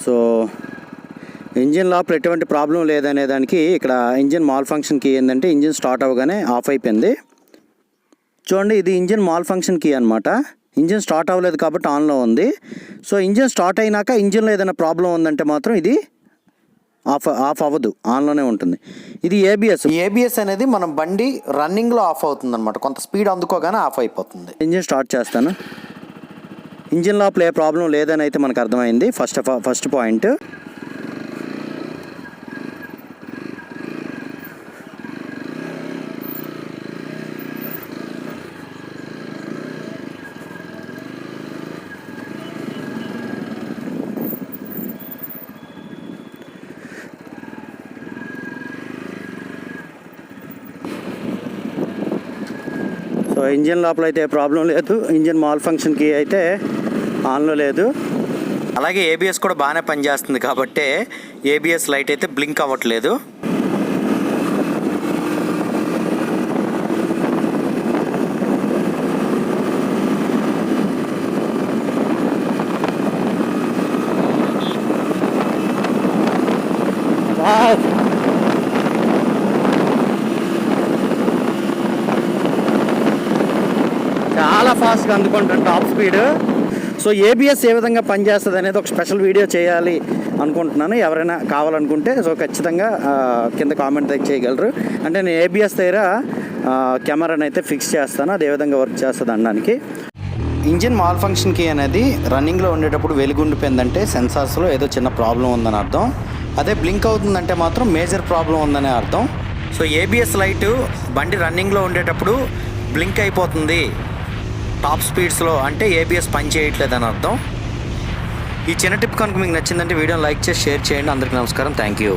So engine లోపల ఎటువంటి problem లేదనే దానికి ఇక్కడ ఇంజిన్ మాల్ ఫంక్షన్ కీ ఏంటంటే ఇంజిన్ స్టార్ట్ అవ్వగానే ఆఫ్ అయిపోయింది. చూడండి, ఇది ఇంజిన్ మాల్ ఫంక్షన్ కీ అనమాట. ఇంజిన్ స్టార్ట్ అవ్వలేదు కాబట్టి ఆన్లో ఉంది. సో ఇంజిన్ స్టార్ట్ అయినాక ఇంజిన్లో ఏదైనా ప్రాబ్లం ఉందంటే మాత్రం ఇది ఆఫ్ అవ్వదు, ఆన్లోనే ఉంటుంది. ఇది ఏబిఎస్ అనేది మనం బండి రన్నింగ్లో ఆఫ్ అవుతుంది అనమాట. కొంత స్పీడ్ అందుకోగానే ఆఫ్ అయిపోతుంది. ఇంజిన్ స్టార్ట్ చేస్తాను. ఇంజిన్ లోపల ఏ ప్రాబ్లం లేదని అయితే మనకు అర్థమైంది. First point. సో ఇంజిన్ లోపల అయితే ప్రాబ్లం లేదు. ఇంజిన్ మాల్ ఫంక్షన్ కీ అయితే ఆన్లో లేదు. అలాగే ఏబిఎస్ కూడా బాగానే పనిచేస్తుంది కాబట్టి ఏబిఎస్ లైట్ అయితే బ్లింక్ అవ్వట్లేదు. చాలా ఫాస్ట్గా అందుకుంటాను టాప్ స్పీడ్. సో ఏబిఎస్ ఏ విధంగా పనిచేస్తుంది అనేది ఒక స్పెషల్ వీడియో చేయాలి అనుకుంటున్నాను. ఎవరైనా కావాలనుకుంటే సో ఖచ్చితంగా కింద కామెంట్ చేయగలరు. అంటే నేను ఏబిఎస్ దగ్గర కెమెరాని అయితే ఫిక్స్ చేస్తాను, అది ఏ విధంగా వర్క్ చేస్తుంది అనడానికి. ఇంజిన్ మాల్ ఫంక్షన్ కీ అనేది రన్నింగ్లో ఉండేటప్పుడు వెలుగుండిపోయిందంటే సెన్సార్స్లో ఏదో చిన్న ప్రాబ్లం ఉందని అర్థం. అదే బ్లింక్ అవుతుందంటే మాత్రం మేజర్ ప్రాబ్లం ఉందనే అర్థం. సో ఏబిఎస్ లైటు బండి రన్నింగ్లో ఉండేటప్పుడు బ్లింక్ అయిపోతుంది టాప్ స్పీడ్స్లో అంటే ఏబిఎస్ పని చేయట్లేదని అర్థం. ఈ చిన్న టిప్ కనుక మీకు నచ్చిందంటే వీడియోని లైక్ చేసి షేర్ చేయండి. అందరికీ నమస్కారం. Thank you.